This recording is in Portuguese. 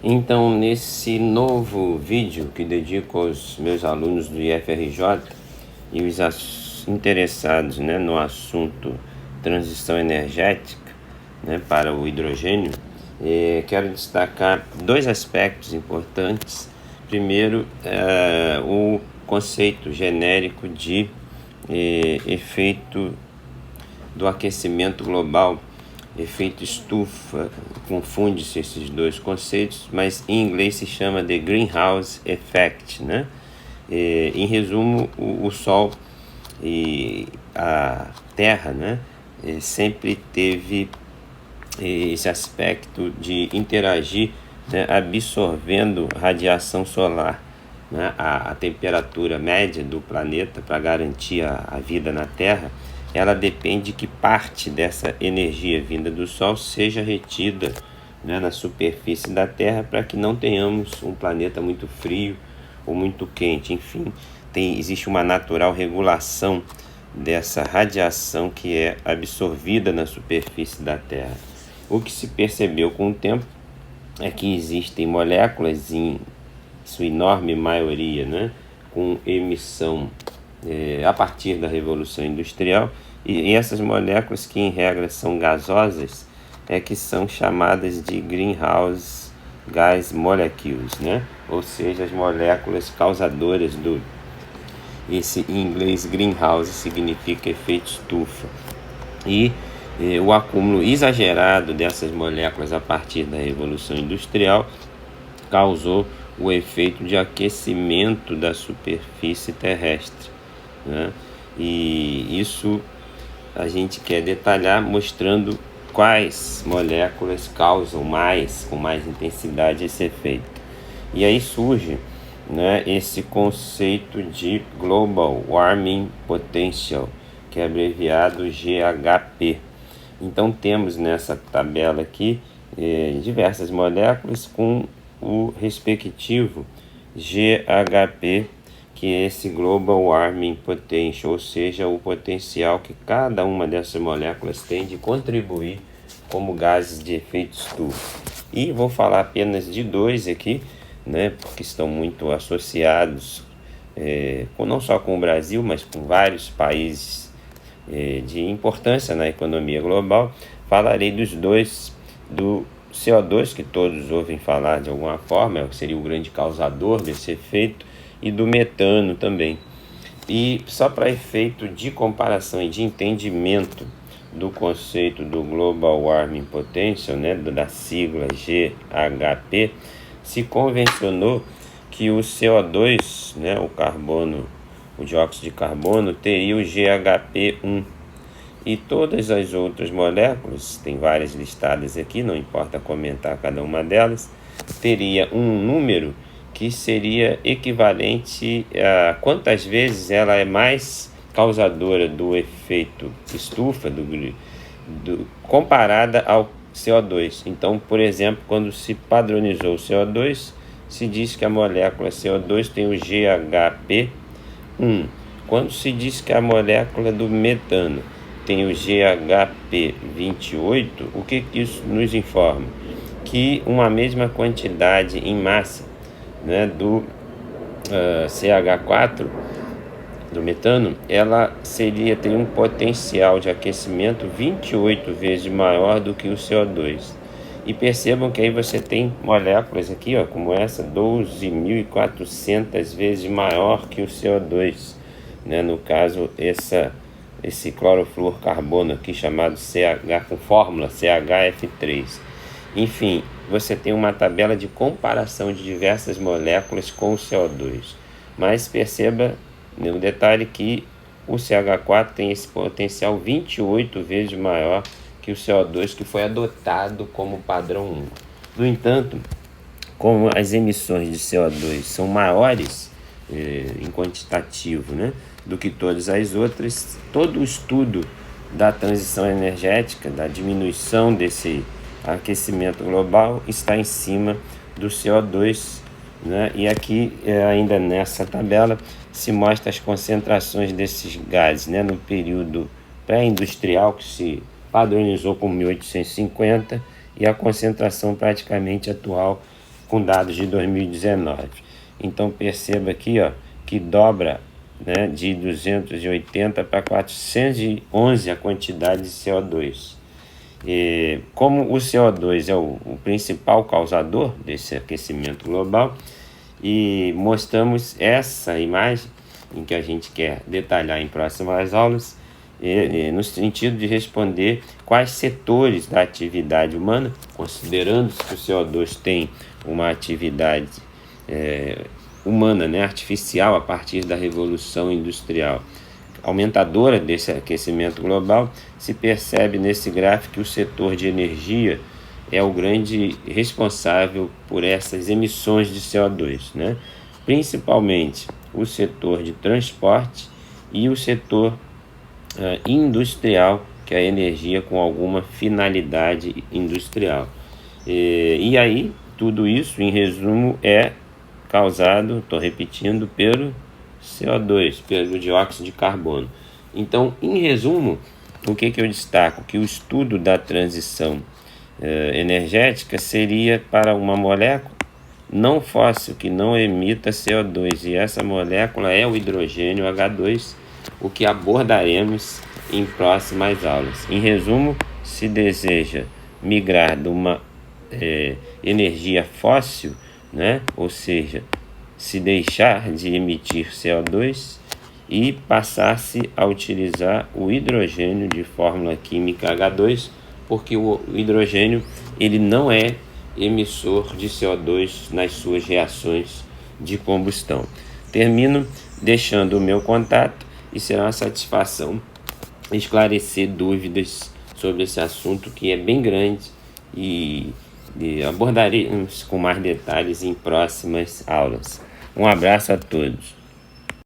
Então, nesse novo vídeo que dedico aos meus alunos do IFRJ e os interessados, no assunto transição energética, para o hidrogênio, quero destacar dois aspectos importantes. Primeiro, o conceito genérico de efeito do aquecimento global, efeito estufa. Confunde-se esses dois conceitos, mas em inglês se chama de Greenhouse Effect, em resumo, o Sol e a Terra, sempre teve esse aspecto de interagir, absorvendo radiação solar. A temperatura média do planeta, para garantir a vida na Terra, ela depende que parte dessa energia vinda do Sol seja retida, na superfície da Terra, para que não tenhamos um planeta muito frio ou muito quente. Enfim, existe uma natural regulação dessa radiação que é absorvida na superfície da Terra. O que se percebeu com o tempo é que existem moléculas, em sua enorme maioria, com emissão a partir da Revolução Industrial, e essas moléculas, que em regra são gasosas, que são chamadas de Greenhouse Gas Molecules, ou seja, as moléculas causadoras do... Esse em inglês greenhouse significa efeito estufa. E o acúmulo exagerado dessas moléculas a partir da Revolução Industrial causou o efeito de aquecimento da superfície terrestre, E isso a gente quer detalhar mostrando quais moléculas causam com mais intensidade esse efeito. E aí surge, esse conceito de Global Warming Potential, que é abreviado GHP. Então temos nessa tabela aqui diversas moléculas com o respectivo GHP, que é esse Global Warming Potential, ou seja, o potencial que cada uma dessas moléculas tem de contribuir como gases de efeito estufa. E vou falar apenas de dois aqui, porque estão muito associados, não só com o Brasil, mas com vários países de importância na economia global. Falarei dos dois, do CO2, que todos ouvem falar de alguma forma, que seria o grande causador desse efeito, e do metano também. E só para efeito de comparação e de entendimento do conceito do Global Warming Potential, da sigla GHP, se convencionou que o CO2, o carbono, o dióxido de carbono, teria o GHP1. E todas as outras moléculas, tem várias listadas aqui, não importa comentar cada uma delas, teria um número que seria equivalente a quantas vezes ela é mais causadora do efeito estufa, comparada ao CO2. Então, por exemplo, quando se padronizou o CO2, se diz que a molécula CO2 tem o GHP1. Quando se diz que a molécula do metano tem o GHP28, o que isso nos informa? Que uma mesma quantidade em massa, do CH4, do metano, ela teria um potencial de aquecimento 28 vezes maior do que o CO2. E percebam que aí você tem moléculas aqui, como essa, 12.400 vezes maior que o CO2, no caso, esse clorofluorcarbono aqui, chamado CH, com fórmula CHF3. Enfim, você tem uma tabela de comparação de diversas moléculas com o CO2. Mas perceba no detalhe que o CH4 tem esse potencial 28 vezes maior que o CO2, que foi adotado como padrão 1. No entanto, como as emissões de CO2 são maiores em quantitativo, do que todas as outras, todo o estudo da transição energética, da diminuição desse aquecimento global, está em cima do CO2, E aqui, ainda nessa tabela, se mostra as concentrações desses gases, no período pré-industrial, que se padronizou com 1850, e a concentração praticamente atual, com dados de 2019. Então perceba aqui, ó, que dobra, né, de 280 para 411 a quantidade de CO2. Como o CO2 é o principal causador desse aquecimento global, e mostramos essa imagem em que a gente quer detalhar em próximas aulas, no sentido de responder quais setores da atividade humana, considerando que o CO2 tem uma atividade humana, né, artificial, a partir da Revolução Industrial, aumentadora desse aquecimento global, se percebe nesse gráfico que o setor de energia é o grande responsável por essas emissões de CO2, né? Principalmente o setor de transporte e o setor industrial, que é a energia com alguma finalidade industrial. E aí, tudo isso, em resumo, é causado, estou repetindo, pelo CO2, pelo dióxido de carbono. Então, em resumo, o que eu destaco? Que o estudo da transição energética seria para uma molécula não fóssil que não emita CO2, e essa molécula é o hidrogênio H2, o que abordaremos em próximas aulas. Em resumo, se deseja migrar de uma energia fóssil, né? Ou seja, se deixar de emitir CO2 e passar-se a utilizar o hidrogênio de fórmula química H2, porque o hidrogênio ele não é emissor de CO2 nas suas reações de combustão. Termino deixando o meu contato e será uma satisfação esclarecer dúvidas sobre esse assunto, que é bem grande, e abordaremos com mais detalhes em próximas aulas. Um abraço a todos.